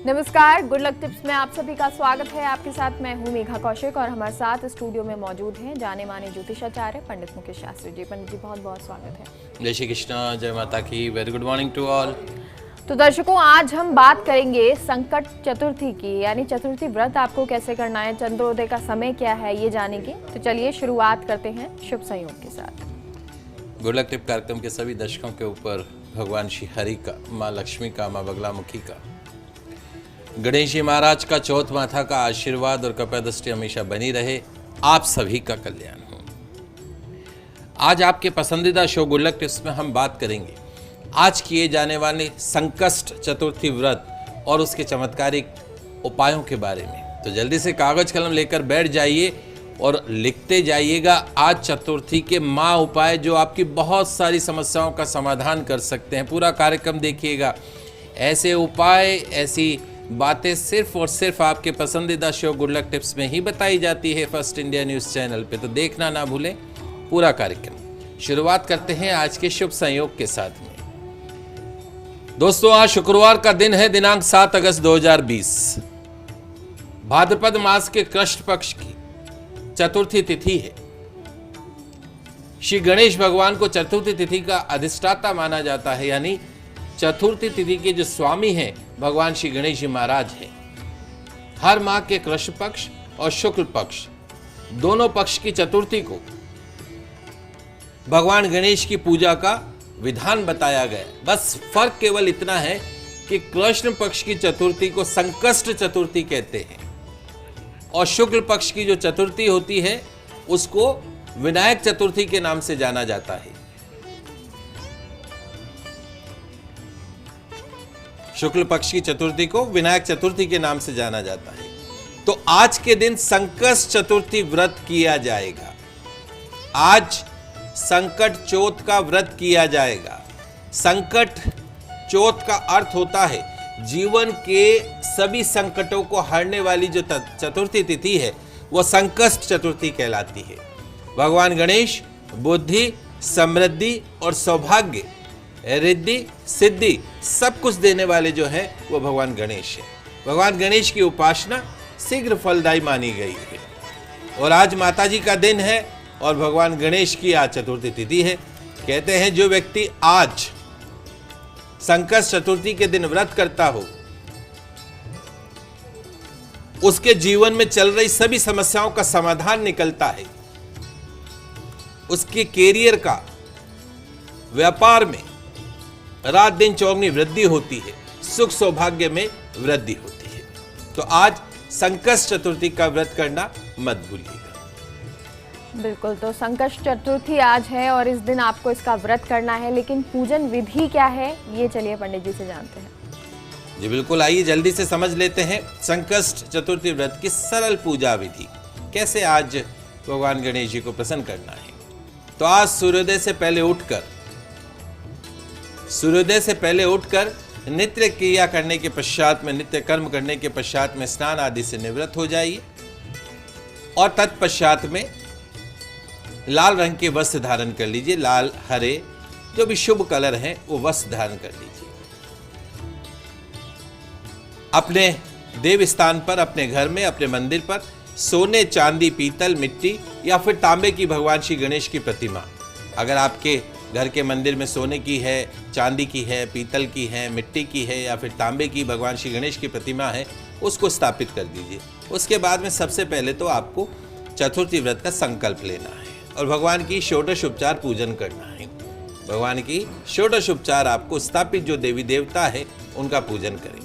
नमस्कार, good luck tips में आप सभी का स्वागत है। आपके साथ मैं हूं मेघा कौशिक और हमारे साथ स्टूडियो में मौजूद हैं जाने माने ज्योतिषाचार्य पंडित मुकेश शास्त्री जी। पंडित जी बहुत बहुत स्वागत है। जय श्री कृष्ण, जय माता की। Very good morning to all. तो दर्शकों, आज हम बात करेंगे संकट चतुर्थी की, यानी चतुर्थी व्रत आपको कैसे करना है, चंद्रोदय का समय क्या है, ये जानेंगे। तो चलिए शुरुआत करते हैं शुभ संयोग के साथ। गुड लक टिप कार्यक्रम के सभी दर्शकों के ऊपर भगवान श्री हरि का, माँ लक्ष्मी का, माँ बगलामुखी का, गणेश जी महाराज का, चौथ माथा का आशीर्वाद और कृपा दृष्टि हमेशा बनी रहे। आप सभी का कल्याण हो। आज आपके पसंदीदा शो गुड लक टिप्स में हम बात करेंगे आज किए जाने वाले संकष्ट चतुर्थी व्रत और उसके चमत्कारिक उपायों के बारे में। तो जल्दी से कागज कलम लेकर बैठ जाइए और लिखते जाइएगा आज चतुर्थी के माँ उपाय जो आपकी बहुत सारी समस्याओं का समाधान कर सकते हैं। पूरा कार्यक्रम देखिएगा। ऐसे उपाय, ऐसी बातें सिर्फ और सिर्फ आपके पसंदीदा शो गुड लक टिप्स में ही बताई जाती है फर्स्ट इंडिया न्यूज़ चैनल पे। तो देखना ना भूलें पूरा कार्यक्रम। शुरुआत करते हैं आज के शुभ संयोग के साथ में। दोस्तों, आज शुक्रवार का दिन है, दिनांक 7 अगस्त 2020। भाद्रपद मास के कृष्ण पक्ष की चतुर्थी तिथि है। श्री गणेश भगवान को चतुर्थी तिथि का अधिष्ठाता माना जाता है, यानी चतुर्थी तिथि के जो स्वामी हैं भगवान श्री गणेश जी महाराज हैं। हर माह के कृष्ण पक्ष और शुक्ल पक्ष दोनों पक्ष की चतुर्थी को भगवान गणेश की पूजा का विधान बताया गया। बस फर्क केवल इतना है कि कृष्ण पक्ष की चतुर्थी को संकष्ट चतुर्थी कहते हैं और शुक्ल पक्ष की जो चतुर्थी होती है उसको विनायक चतुर्थी के नाम से जाना जाता है। शुक्ल पक्ष की चतुर्थी को विनायक चतुर्थी के नाम से जाना जाता है। तो आज के दिन संकष्ट चतुर्थी व्रत किया जाएगा। आज संकट चौथ का व्रत किया जाएगा। संकट चौथ का अर्थ होता है जीवन के सभी संकटों को हरने वाली जो चतुर्थी तिथि है वह संकष्ट चतुर्थी कहलाती है। भगवान गणेश बुद्धि, समृद्धि और सौभाग्य, रिद्धि, सिद्धि सब कुछ देने वाले जो है वो भगवान गणेश है। भगवान गणेश की उपासना शीघ्र फलदायी मानी गई है और आज माता जी का दिन है और भगवान गणेश की आज चतुर्थी तिथि है। कहते हैं जो व्यक्ति आज संकष्ट चतुर्थी के दिन व्रत करता हो उसके जीवन में चल रही सभी समस्याओं का समाधान निकलता है। उसके कैरियर का, व्यापार में रात दिन चौगनी वृद्धि होती है, सुख सौभाग्य में वृद्धि होती है। तो आज संकष्ट चतुर्थी का व्रत करना मत भूलिएगा। बिल्कुल, तो संकष्ट चतुर्थी आज है और इस दिन आपको इसका व्रत करना है, लेकिन पूजन विधि क्या है ये चलिए पंडित जी से जानते हैं। जी बिल्कुल, आइए जल्दी से समझ लेते हैं संकष्ट चतुर्थी व्रत की सरल पूजा विधि। कैसे आज भगवान गणेश जी को प्रसन्न करना है। तो आज सूर्योदय से पहले उठकर नित्य क्रिया करने के पश्चात में, नित्य कर्म करने के पश्चात में स्नान आदि से निवृत्त हो जाइए और तत्पश्चात में लाल रंग के वस्त्र धारण कर लीजिए। लाल, हरे जो भी शुभ कलर हैं वो वस्त्र धारण कर लीजिए। अपने देव स्थान पर, अपने घर में, अपने मंदिर पर सोने, चांदी, पीतल, मिट्टी या फिर तांबे की भगवान श्री गणेश की प्रतिमा, अगर आपके घर के मंदिर में सोने की है, चांदी की है, पीतल की है, मिट्टी की है या फिर तांबे की भगवान श्री गणेश की प्रतिमा है, उसको स्थापित कर दीजिए। उसके बाद में सबसे पहले तो आपको चतुर्थी व्रत का संकल्प लेना है और भगवान की षोडश उपचार पूजन करना है। भगवान की षोडश उपचार आपको स्थापित जो देवी देवता है उनका पूजन करें।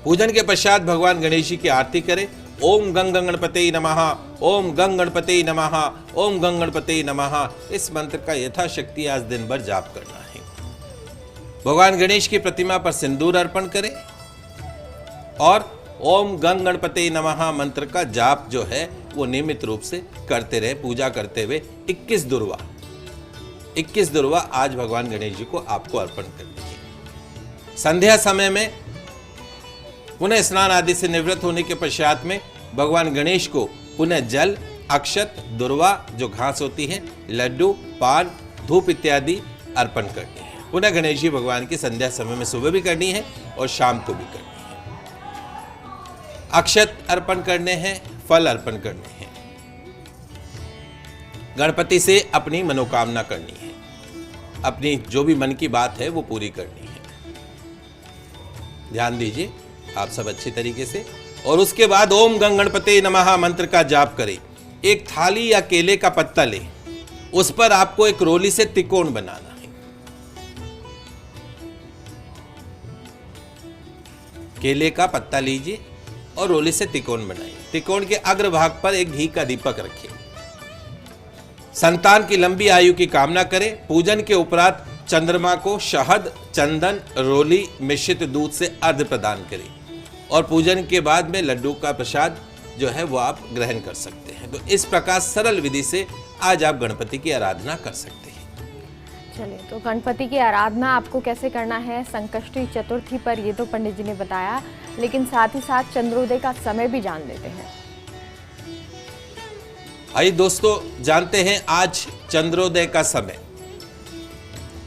पूजन के पश्चात भगवान गणेश जी की आरती करें। ओम गंग गणपते नमः, ओम गंग गणपते नमः, ओम गंग गणपते नमः, इस मंत्र का यथाशक्ति आज दिन भर जाप करना है। भगवान गणेश की प्रतिमा पर सिंदूर अर्पण करें और ओम गंग गणपते नमः मंत्र का जाप जो है वो नियमित रूप से करते रहे। पूजा करते हुए 21 दुर्वा आज भगवान गणेश जी को आपको अर्पण करनी है। संध्या समय में पुनः स्नान आदि से निवृत्त होने के पश्चात में भगवान गणेश को पुनः जल, अक्षत, दुर्वा जो घास होती है, लड्डू, पान, धूप इत्यादि अर्पण करते हैं। पुनः गणेश जी भगवान की संध्या समय में सुबह भी करनी है और शाम को भी करनी है। अक्षत अर्पण करने हैं, फल अर्पण करने हैं, गणपति से अपनी मनोकामना करनी है, अपनी जो भी मन की बात है वो पूरी करनी है। ध्यान दीजिए आप सब अच्छी तरीके से। और उसके बाद ओम गंग गणपते नमः मंत्र का जाप करें। एक थाली या केले का पत्ता लें, उस पर आपको एक रोली से त्रिकोण बनाना है। केले का पत्ता लीजिए और रोली से त्रिकोण बनाइए। त्रिकोण के अग्रभाग पर एक घी का दीपक रखें। संतान की लंबी आयु की कामना करें। पूजन के उपरांत चंद्रमा को शहद, चंदन, रोली मिश्रित दूध से अर्घ्य प्रदान करें और पूजन के बाद में लड्डू का प्रसाद जो है वो आप ग्रहण कर सकते हैं। तो इस प्रकार सरल विधि से आज आप गणपति की आराधना कर सकते हैं। चलिए, तो गणपति की आराधना आपको कैसे करना है संकष्टी चतुर्थी पर, ये तो पंडित जी ने बताया, लेकिन साथ ही साथ चंद्रोदय का समय भी जान लेते हैं। आइए दोस्तों जानते हैं आज चंद्रोदय का समय।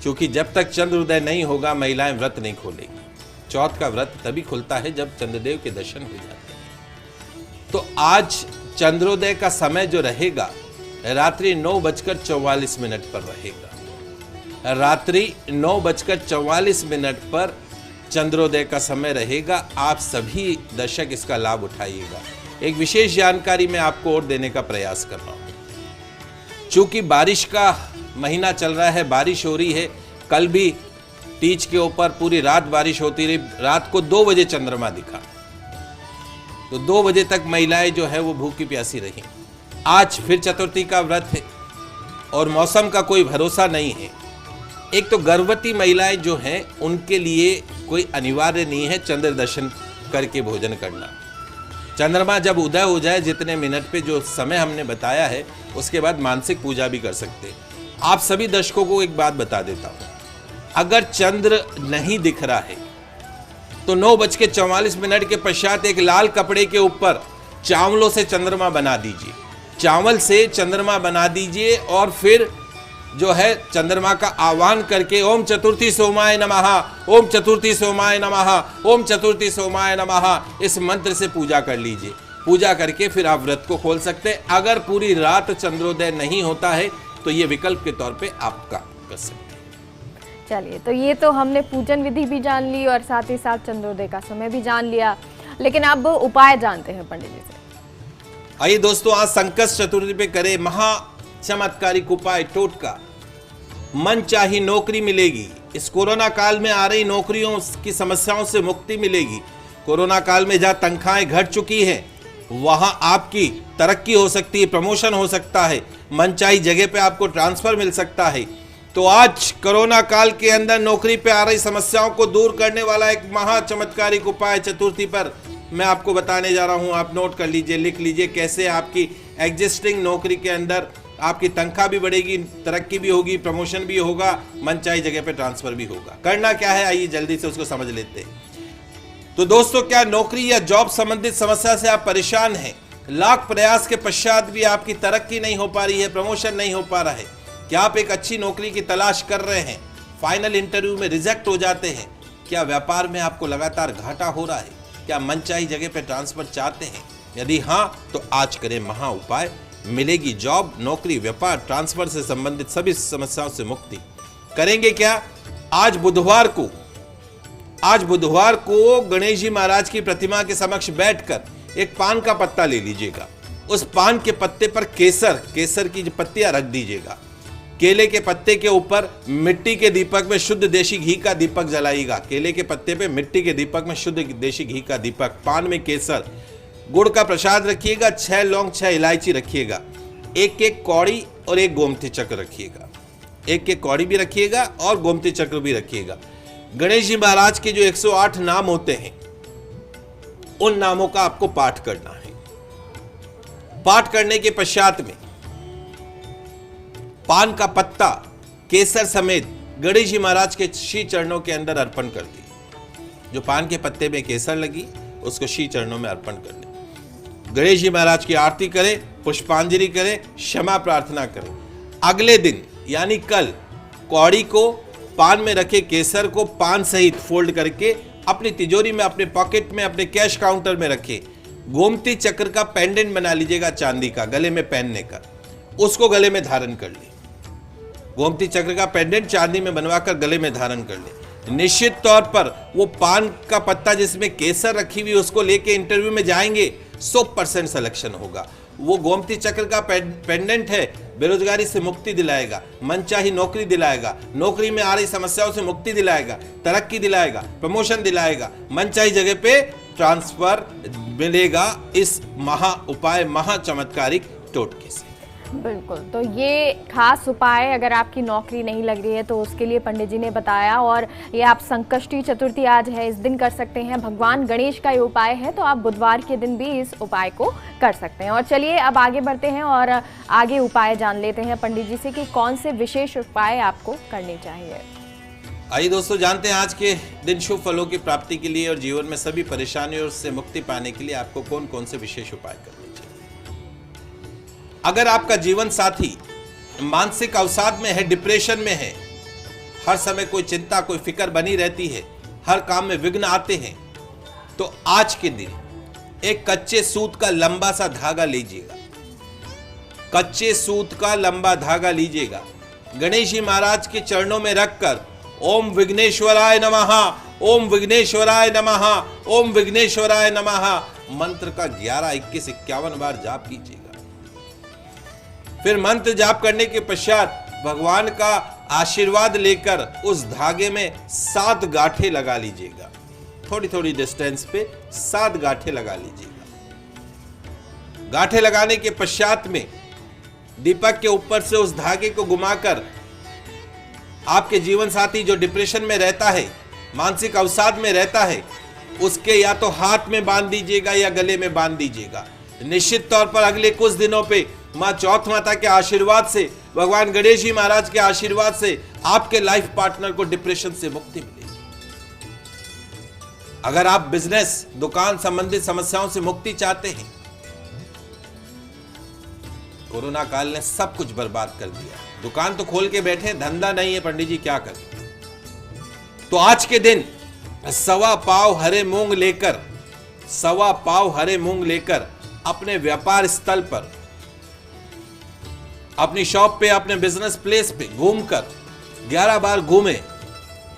क्योंकि जब तक चंद्रोदय नहीं होगा महिलाएं व्रत नहीं खोलेंगी। चौथ का व्रत तभी खुलता है जब चंद्रदेव के दर्शन हो जाते हैं। तो आज चंद्रोदय का समय जो रहेगा रात्रि 9:44 पर रहेगा। रात्रि 9:44 पर चंद्रोदय का समय रहेगा। आप सभी दर्शक इसका लाभ उठाइएगा। एक विशेष जानकारी मैं आपको और देने का प्रयास कर रहा हूं। चूंकि बारिश का महीना चल रहा है, बारिश हो रही है। कल भी तीज के ऊपर पूरी रात बारिश होती रही। रात को 2 बजे चंद्रमा दिखा, तो 2 बजे तक महिलाएं जो है वो भूखी प्यासी रही। आज फिर चतुर्थी का व्रत है और मौसम का कोई भरोसा नहीं है। एक तो गर्भवती महिलाएं जो हैं उनके लिए कोई अनिवार्य नहीं है चंद्र दर्शन करके भोजन करना। चंद्रमा जब उदय हो जाए, जितने मिनट पे जो समय हमने बताया है, उसके बाद मानसिक पूजा भी कर सकते हैं। आप सभी दर्शकों को एक बात बता देता हूं, अगर चंद्र नहीं दिख रहा है तो 9:44 के पश्चात एक लाल कपड़े के ऊपर चावलों से चंद्रमा बना दीजिए। चावल से चंद्रमा बना दीजिए और फिर जो है चंद्रमा का आह्वान करके ओम चतुर्थी सोमाय नमः, ओम चतुर्थी सोमाय नमः, ओम चतुर्थी सोमाय नमः, इस मंत्र से पूजा कर लीजिए। पूजा करके फिर आप व्रत को खोल सकते हैं। अगर पूरी रात चंद्रोदय नहीं होता है तो ये विकल्प के तौर पे आप काम कर सकते हैं। चलिए, तो ये तो हमने पूजन विधि भी जान ली और साथ ही साथ चंद्रोदय का समय भी जान लिया, लेकिन अब उपाय जानते हैं पंडित जी से। आइए दोस्तों, आज संकष्ट चतुर्थी पे करें महा चमत्कारिक उपाय टोटका। मन चाही नौकरी मिलेगी। इस कोरोना काल में आ रही नौकरियों की समस्याओं से मुक्ति मिलेगी। कोरोना काल में जहां तनख्वाहें घट चुकी हैं वहां आपकी तरक्की हो सकती है, प्रमोशन हो सकता है, मनचाही जगह पे आपको ट्रांसफर मिल सकता है। तो आज कोरोना काल के अंदर नौकरी पे आ रही समस्याओं को दूर करने वाला एक महा चमत्कारिक उपाय चतुर्थी पर मैं आपको बताने जा रहा हूं। आप नोट कर लीजिए, लिख लीजिए, कैसे आपकी एग्जिस्टिंग नौकरी के अंदर आपकी तनख्वाह भी बढ़ेगी, तरक्की भी होगी, प्रमोशन भी होगा, मनचाही जगह पे ट्रांसफर भी होगा। करना क्या है, आइए जल्दी से उसको समझ लेते हैं। तो दोस्तों, क्या नौकरी या जॉब संबंधित समस्या से आप परेशान हैं? लाख प्रयास के पश्चात भी आपकी तरक्की नहीं हो पा रही है, प्रमोशन नहीं हो पा रहा है? क्या आप एक अच्छी नौकरी की तलाश कर रहे हैं, फाइनल इंटरव्यू में रिजेक्ट हो जाते हैं? क्या व्यापार में आपको लगातार घाटा हो रहा है? क्या मनचाही जगह पे ट्रांसफर चाहते हैं? यदि हाँ, तो आज करें महा उपाय। मिलेगी जॉब, नौकरी, व्यापार, ट्रांसफर से संबंधित सभी समस्याओं से मुक्ति। करेंगे क्या? आज बुधवार को गणेश जी महाराज की प्रतिमा के समक्ष बैठकर एक पान का पत्ता ले लीजिएगा। उस पान के पत्ते पर केसर की पत्तियां रख दीजिएगा। केले के पत्ते के ऊपर मिट्टी के दीपक में शुद्ध देशी घी का दीपक जलाइएगा। केले के पत्ते पे मिट्टी के दीपक में शुद्ध देशी घी का दीपक, पान में केसर, गुड़ का प्रसाद रखिएगा, 6 लौंग 6 इलायची रखिएगा, एक कौड़ी और एक गोमती चक्र रखिएगा। एक कौड़ी भी रखिएगा और गोमती चक्र भी रखिएगा। गणेश जी महाराज के जो 108 नाम होते हैं उन नामों का आपको पाठ करना है। पाठ करने के पश्चात में पान का पत्ता केसर समेत गणेश जी महाराज के श्री चरणों के अंदर अर्पण कर दी। जो पान के पत्ते में केसर लगी उसको श्री चरणों में अर्पण कर दे। गणेश जी महाराज की आरती करें, पुष्पांजलि करें, क्षमा प्रार्थना करें। अगले दिन यानी कल कौड़ी को पान में रखे केसर को पान सहित फोल्ड करके अपनी तिजोरी में, अपने पॉकेट में, अपने कैश काउंटर में रखे। गोमती चक्र का पेंडेंट बना लीजिएगा चांदी का, गले में पहनने का, उसको गले में धारण कर ले। गोमती चक्र का पेंडेंट चांदी में बनवाकर गले में धारण कर ले। निश्चित तौर पर वो पान का पत्ता जिसमें केसर रखी हुई उसको लेके इंटरव्यू में जाएंगे, 100% सिलेक्शन होगा। वो गोमती चक्र का पेंडेंट है, बेरोजगारी से मुक्ति दिलाएगा, मनचाही नौकरी दिलाएगा, नौकरी में आ रही समस्याओं से मुक्ति दिलाएगा, तरक्की दिलाएगा, प्रमोशन दिलाएगा, मनचाही जगह पे ट्रांसफर मिलेगा इस महा उपाय, महा चमत्कारिक टोटके से। बिल्कुल, तो ये खास उपाय अगर आपकी नौकरी नहीं लग रही है तो उसके लिए पंडित जी ने बताया, और ये आप संकष्टी चतुर्थी आज है, इस दिन कर सकते हैं। भगवान गणेश का ये उपाय है, तो आप बुधवार के दिन भी इस उपाय को कर सकते हैं। और चलिए अब आगे बढ़ते हैं और आगे उपाय जान लेते हैं पंडित जी से कि कौन से विशेष उपाय आपको करने चाहिए। आइए दोस्तों, जानते हैं आज के दिन शुभ फलों की प्राप्ति के लिए और जीवन में सभी परेशानियों से मुक्ति पाने के लिए आपको कौन कौन से विशेष उपाय करने चाहिए। अगर आपका जीवन साथी मानसिक अवसाद में है, डिप्रेशन में है, हर समय कोई चिंता, कोई फिक्र बनी रहती है, हर काम में विघ्न आते हैं, तो आज के दिन एक कच्चे सूत का लंबा सा धागा लीजिएगा। कच्चे सूत का लंबा धागा लीजिएगा, गणेश जी महाराज के चरणों में रखकर ओम विघ्नेश्वराय नमः, ओम विघ्नेश्वराय नमः, ओम विघ्नेश्वराय नमः मंत्र का 11, 21, 51 बार जाप कीजिएगा। फिर मंत्र जाप करने के पश्चात भगवान का आशीर्वाद लेकर उस धागे में 7 गांठें लगा लीजिएगा। थोड़ी थोड़ी डिस्टेंस पे 7 गांठें लगा लीजिएगा। गांठें लगाने के पश्चात में दीपक के ऊपर से उस धागे को घुमाकर आपके जीवन साथी जो डिप्रेशन में रहता है, मानसिक अवसाद में रहता है, उसके या तो हाथ में बांध दीजिएगा या गले में बांध दीजिएगा। निश्चित तौर पर अगले कुछ दिनों पे माँ चौथ माता के आशीर्वाद से, भगवान गणेश जी महाराज के आशीर्वाद से आपके लाइफ पार्टनर को डिप्रेशन से मुक्ति मिलेगी। अगर आप बिजनेस, दुकान संबंधित समस्याओं से मुक्ति चाहते हैं, कोरोना काल ने सब कुछ बर्बाद कर दिया, दुकान तो खोल के बैठे, धंधा नहीं है, पंडित जी क्या करें। तो आज के दिन 1.25 पाव हरे मूंग लेकर, 1.25 पाव हरे मूंग लेकर अपने व्यापार स्थल पर, अपनी शॉप पे, अपने बिजनेस प्लेस पे घूमकर 11 बार घूमें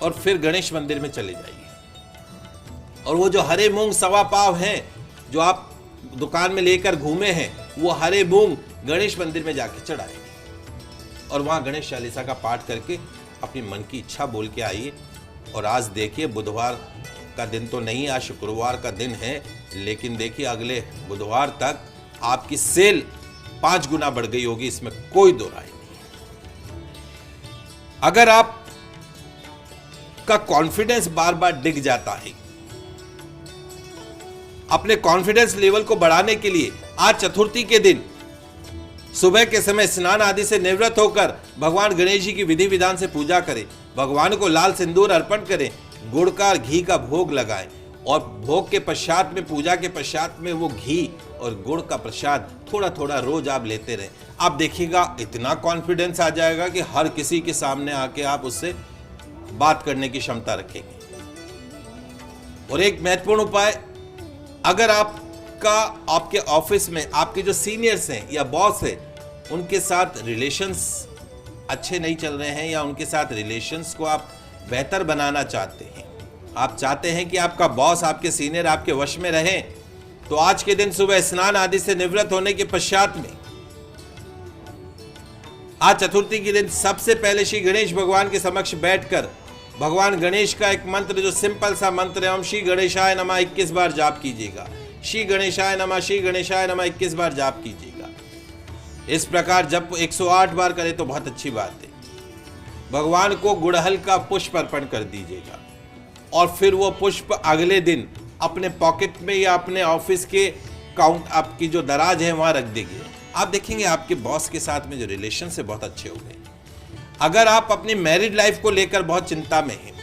और फिर गणेश मंदिर में चले जाइए। और वो जो हरे मूंग 1.25 पाव हैं जो आप दुकान में लेकर घूमे हैं, वो हरे मूंग गणेश मंदिर में जाके चढ़ाएंगे और वहां गणेश चालीसा का पाठ करके अपनी मन की इच्छा बोल के आइए। और आज देखिए, बुधवार का दिन तो नहीं, आज शुक्रवार का दिन है, लेकिन देखिए अगले बुधवार तक आपकी सेल 5 गुना बढ़ गई होगी, इसमें कोई दो राय नहीं है। अगर आप का कॉन्फिडेंस बार बार डिग जाता है, अपने कॉन्फिडेंस लेवल को बढ़ाने के लिए आज चतुर्थी के दिन सुबह के समय स्नान आदि से निवृत्त होकर भगवान गणेश जी की विधि विधान से पूजा करें, भगवान को लाल सिंदूर अर्पण करें, गुड़ का घी का भोग लगाएं और भोग के पश्चात में, पूजा के पश्चात में वो घी और गुड़ का प्रसाद थोड़ा थोड़ा रोज आप लेते रहें। आप देखिएगा इतना कॉन्फिडेंस आ जाएगा कि हर किसी के सामने आके आप उससे बात करने की क्षमता रखेंगे। और एक महत्वपूर्ण उपाय, अगर आपके ऑफिस में आपके जो सीनियर्स हैं या बॉस है, उनके साथ रिलेशंस अच्छे नहीं चल रहे हैं या उनके साथ रिलेशंस को आप बेहतर बनाना चाहते हैं, आप चाहते हैं कि आपका बॉस, आपके सीनियर आपके वश में रहें, तो आज के दिन सुबह स्नान आदि से निवृत्त होने के पश्चात में, आज चतुर्थी के दिन सबसे पहले श्री गणेश भगवान के समक्ष बैठकर भगवान गणेश का एक मंत्र, जो सिंपल सा मंत्र है, ओम श्री गणेशाय नमः 21 बार जाप कीजिएगा। श्री गणेशाय नमः, श्री गणेशाय नमः 21 बार जाप कीजिएगा। इस प्रकार जब 108 बार करे तो बहुत अच्छी बात है। भगवान को गुड़हल का पुष्प अर्पण कर दीजिएगा और फिर वो पुष्प अगले दिन अपने पॉकेट में या अपने ऑफिस के काउंट, आपकी जो दराज है वहां रख देंगे। आप देखेंगे आपके बॉस के साथ में जो रिलेशन से बहुत अच्छे हो गए। अगर आप अपनी मैरिड लाइफ को लेकर बहुत चिंता में हैं,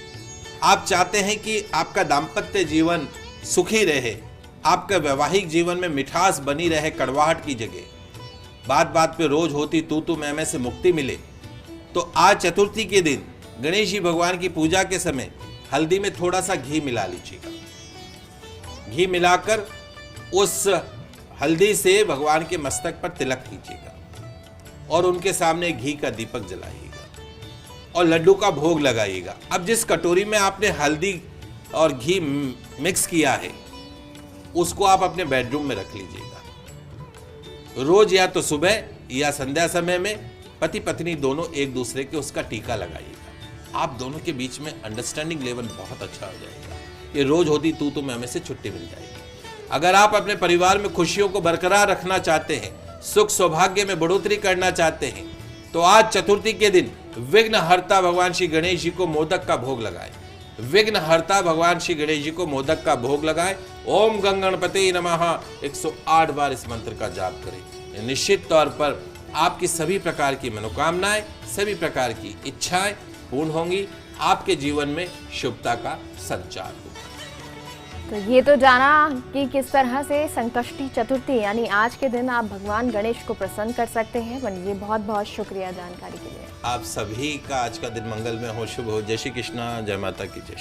आप चाहते हैं कि आपका दाम्पत्य जीवन सुखी रहे, आपका वैवाहिक जीवन में मिठास बनी रहे, कड़वाहट की जगह बात बात पे रोज होती तू मैं से मुक्ति मिले, तो आज चतुर्थी के दिन गणेश जी भगवान की पूजा के समय हल्दी में थोड़ा सा घी मिला लीजिएगा। घी मिलाकर उस हल्दी से भगवान के मस्तक पर तिलक कीजिएगा और उनके सामने घी का दीपक जलाइएगा और लड्डू का भोग लगाइएगा। अब जिस कटोरी में आपने हल्दी और घी मिक्स किया है उसको आप अपने बेडरूम में रख लीजिएगा। रोज या तो सुबह या संध्या समय में पति पत्नी दोनों एक दूसरे के उसका टीका लगाइएगा। आप दोनों के बीच में अंडरस्टैंडिंग लेवल बहुत अच्छा हो जाएगा। ये रोज होती तू मैं हमें से छुट्टी मिल जाएगी। अगर आप अपने परिवार में खुशियों को बरकरार रखना चाहते हैं, सुख सौभाग्य में बढ़ोतरी करना चाहते हैं, तो आज चतुर्थी के दिन विघ्न हर्ता भगवान श्री गणेश जी को मोदक का भोग लगाएं। विघ्न हर्ता भगवान श्री गणेश जी को मोदक का भोग लगाएं। ओम गंगणपते नमः 108 बार इस मंत्र का जाप करें। निश्चित तौर पर आपकी सभी प्रकार की मनोकामनाएं, सभी प्रकार की इच्छाएं पूर्ण होंगी। आपके जीवन में शुभता का संचार होगा। तो ये तो जाना कि किस तरह से संकष्टी चतुर्थी यानी आज के दिन आप भगवान गणेश को प्रसन्न कर सकते हैं। पंडित जी बहुत बहुत शुक्रिया जानकारी के लिए। आप सभी का आज का दिन मंगलमय हो, शुभ हो। जय श्री कृष्णा, जय माता की जय।